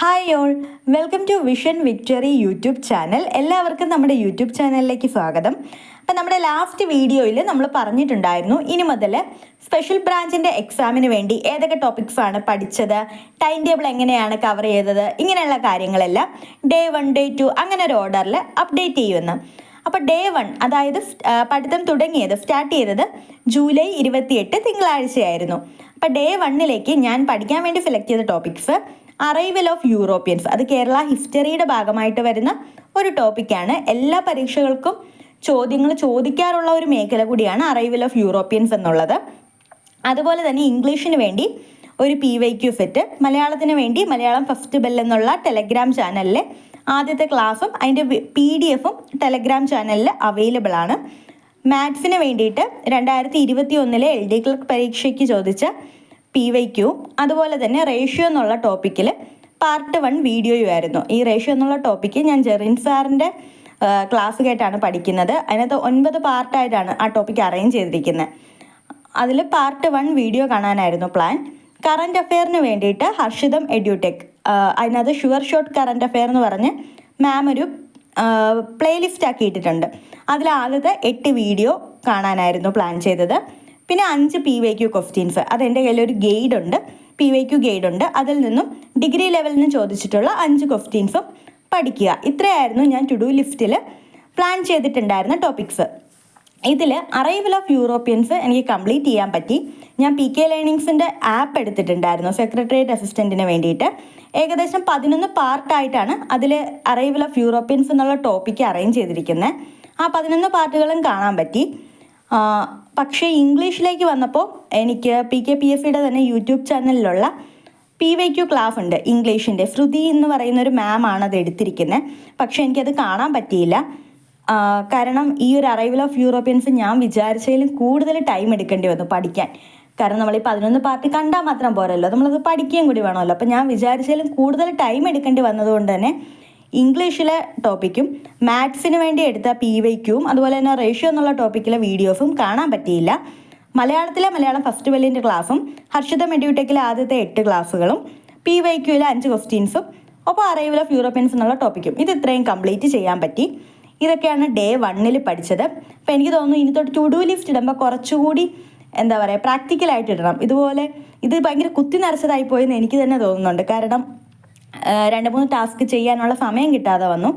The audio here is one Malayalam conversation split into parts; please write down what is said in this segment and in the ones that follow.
Hi all, welcome to Vision Victory YouTube channel. എല്ലാവർക്കും നമ്മുടെ യൂട്യൂബ് ചാനലിലേക്ക് സ്വാഗതം. അപ്പം നമ്മുടെ ലാസ്റ്റ് വീഡിയോയിൽ നമ്മൾ പറഞ്ഞിട്ടുണ്ടായിരുന്നു, ഇനി മുതൽ സ്പെഷ്യൽ ബ്രാഞ്ചിൻ്റെ എക്സാമിന് വേണ്ടി ഏതൊക്കെ ടോപ്പിക്സാണ് പഠിച്ചത്, ടൈം ടേബിൾ എങ്ങനെയാണ് കവർ ചെയ്തത്, ഇങ്ങനെയുള്ള കാര്യങ്ങളെല്ലാം ഡേ 1 ഡേ 2 അങ്ങനെ ഒരു ഓർഡറിൽ അപ്ഡേറ്റ് ചെയ്യുമെന്ന്. അപ്പോൾ ഡേ 1 അതായത് പഠിത്തം സ്റ്റാർട്ട് ചെയ്തത് ജൂലൈ 28 തിങ്കളാഴ്ചയായിരുന്നു. അപ്പോൾ ഡേ 1ലേക്ക് ഞാൻ പഠിക്കാൻ വേണ്ടി സെലക്ട് ചെയ്ത ടോപ്പിക്സ് അറൈവൽ ഓഫ് യൂറോപ്യൻസ്, അത് കേരള ഹിസ്റ്ററിയുടെ ഭാഗമായിട്ട് വരുന്ന ഒരു ടോപ്പിക്കാണ്. എല്ലാ പരീക്ഷകൾക്കും ചോദ്യങ്ങൾ ചോദിക്കാറുള്ള ഒരു മേഖല കൂടിയാണ് അറൈവൽ ഓഫ് യൂറോപ്യൻസ് എന്നുള്ളത്. അതുപോലെ തന്നെ ഇംഗ്ലീഷിന് വേണ്ടി ഒരു PYQ സെറ്റ്, മലയാളത്തിന് വേണ്ടി മലയാളം ഫസ്റ്റ് ബെൽ എന്നുള്ള ടെലഗ്രാം ചാനലിലെ ആദ്യത്തെ ക്ലാസ്സും അതിൻ്റെ PDF ടെലഗ്രാം ചാനലിൽ അവൈലബിൾ ആണ്. മാത്സിന് വേണ്ടിയിട്ട് 2021 LD ക്ലർക്ക് പരീക്ഷയ്ക്ക് ചോദിച്ച PYQ, അതുപോലെ തന്നെ റേഷ്യോ എന്നുള്ള ടോപ്പിക്കിൽ പാർട്ട് 1 വീഡിയോയുമായിരുന്നു. ഈ റേഷ്യോ എന്നുള്ള ടോപ്പിക്ക് ഞാൻ ജെറിൻ സാറിൻ്റെ ക്ലാസ് കേട്ടാണ് പഠിക്കുന്നത്. അതിനകത്ത് 9 പാർട്ടായിട്ടാണ് ആ ടോപ്പിക്ക് അറേഞ്ച് ചെയ്തിരിക്കുന്നത്. അതിൽ പാർട്ട് 1 വീഡിയോ കാണാനായിരുന്നു പ്ലാൻ. കറണ്ട് അഫെയറിന് വേണ്ടിയിട്ട് ഹർഷിതം എഡ്യൂടെക്, അതിനകത്ത് ഷുവർ ഷോട്ട് കറണ്ട് അഫെയർ എന്ന് പറഞ്ഞ് മാം ഒരു പ്ലേലിസ്റ്റ് ആക്കി ഇട്ടിട്ടുണ്ട്. അതിൽ ആദ്യത്തെ 8 വീഡിയോ കാണാനായിരുന്നു പ്ലാൻ ചെയ്തത്. പിന്നെ 5 PYQ ക്വസ്റ്റ്യൻസ്, അതെൻ്റെ കയ്യിലൊരു ഗൈഡുണ്ട്, PYQ ഗൈഡുണ്ട്. അതിൽ നിന്നും ഡിഗ്രി ലെവലിന് ചോദിച്ചിട്ടുള്ള 5 ക്വസ്റ്റ്യൻസും പഠിക്കുക. ഇത്രയായിരുന്നു ഞാൻ ടു ഡു ലിസ്റ്റിൽ പ്ലാൻ ചെയ്തിട്ടുണ്ടായിരുന്ന ടോപ്പിക്സ്. ഇതിൽ അറൈവൽ ഓഫ് യൂറോപ്യൻസ് എനിക്ക് കംപ്ലീറ്റ് ചെയ്യാൻ പറ്റി. ഞാൻ PK ലേണിങ്സിൻ്റെ ആപ്പ് എടുത്തിട്ടുണ്ടായിരുന്നു സെക്രട്ടേറിയറ്റ് അസിസ്റ്റൻറ്റിന് വേണ്ടിയിട്ട്. ഏകദേശം 11 പാർട്ടായിട്ടാണ് അതിൽ അറൈവൽ ഓഫ് യൂറോപ്യൻസ് എന്നുള്ള ടോപ്പിക്ക് അറേഞ്ച് ചെയ്തിരിക്കുന്നത്. ആ 11 പാർട്ടുകളും കാണാൻ പറ്റി. പക്ഷേ ഇംഗ്ലീഷിലേക്ക് വന്നപ്പോൾ എനിക്ക് PKPSCയുടെ തന്നെ യൂട്യൂബ് ചാനലിലുള്ള PYQ ക്ലാസ് ഉണ്ട് ഇംഗ്ലീഷിൻ്റെ. ശ്രുതി എന്ന് പറയുന്ന ഒരു മാം ആണ് അത് എടുത്തിരിക്കുന്നത്. പക്ഷേ എനിക്കത് കാണാൻ പറ്റിയില്ല. കാരണം ഈ ഒരു അറൈവൽ ഓഫ് യൂറോപ്യൻസ് ഞാൻ വിചാരിച്ചതിലും കൂടുതൽ ടൈം എടുക്കേണ്ടി വന്നു പഠിക്കാൻ. കാരണം നമ്മൾ ഈ 11 പാർട്ട് കണ്ടാൽ മാത്രം പോരല്ലോ, നമ്മളത് പഠിക്കുകയും കൂടി വേണമല്ലോ. അപ്പോൾ ഞാൻ വിചാരിച്ചതിലും കൂടുതൽ ടൈം എടുക്കേണ്ടി വന്നതുകൊണ്ട് തന്നെ ഇംഗ്ലീഷിലെ ടോപ്പിക്കും മാത്സിന് വേണ്ടി എടുത്ത PYQവും അതുപോലെ തന്നെ റേഷ്യോ എന്നുള്ള ടോപ്പിക്കിലെ വീഡിയോസും കാണാൻ പറ്റിയില്ല. മലയാളം ഫസ്റ്റ് ബെല്ലിൻ്റെ ക്ലാസ്സും ഹർഷിതം എഡ്യൂടെക്കിലെ ആദ്യത്തെ 8 ക്ലാസ്സുകളും PYQയിലെ 5 ക്വസ്റ്റ്യൻസും ഒപ്പം അറൈവൽ ഓഫ് യൂറോപ്യൻസ് എന്നുള്ള ടോപ്പിക്കും ഇത് ഇത്രയും കംപ്ലീറ്റ് ചെയ്യാൻ പറ്റി. ഇതൊക്കെയാണ് ഡേ 1 പഠിച്ചത്. അപ്പോൾ എനിക്ക് തോന്നുന്നു ഇനി തൊട്ട് ടു ഡു ലിസ്റ്റ് ഇടുമ്പോൾ കുറച്ചുകൂടി പ്രാക്ടിക്കലായിട്ട് ഇടണം. ഇതുപോലെ ഇത് ഭയങ്കര കുത്തി നിറച്ചതായി പോയെന്ന് എനിക്ക് തന്നെ തോന്നുന്നുണ്ട്. കാരണം 2-3 ടാസ്ക് ചെയ്യാനുള്ള സമയം കിട്ടാതെ വന്നു.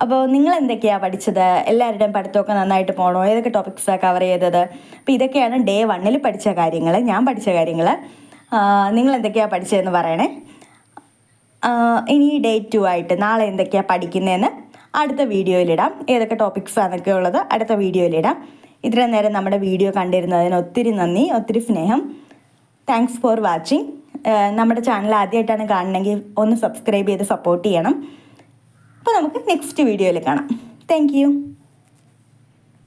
അപ്പോൾ നിങ്ങൾ എന്തൊക്കെയാണ് പഠിച്ചത്? എല്ലാവരുടെയും പഠിത്തമൊക്കെ നന്നായിട്ട് പോകണോ? ഏതൊക്കെ ടോപ്പിക്സാണ് കവർ ചെയ്തത്? അപ്പോൾ ഇതൊക്കെയാണ് ഡേ 1 പഠിച്ച കാര്യങ്ങൾ, ഞാൻ പഠിച്ച കാര്യങ്ങൾ. നിങ്ങൾ എന്തൊക്കെയാണ് പഠിച്ചതെന്ന് പറയണേ. ഇനി ഡേ 2 ആയിട്ട് നാളെ എന്തൊക്കെയാണ് പഠിക്കുന്നതെന്ന് അടുത്ത വീഡിയോയിലിടാം. ഏതൊക്കെ ടോപ്പിക്സാണെന്നൊക്കെ ഉള്ളത് അടുത്ത വീഡിയോയിലിടാം. ഇത്രയും നേരം നമ്മുടെ വീഡിയോ കണ്ടിരുന്നതിന് ഒത്തിരി നന്ദി, ഒത്തിരി സ്നേഹം. Thanks for watching. നമ്മുടെ ചാനൽ ആദ്യമായിട്ടാണ് കാണണമെങ്കിൽ ഒന്ന് സബ്സ്ക്രൈബ് ചെയ്ത് സപ്പോർട്ട് ചെയ്യണം. അപ്പോൾ നമുക്ക് നെക്സ്റ്റ് വീഡിയോയിൽ കാണാം. താങ്ക്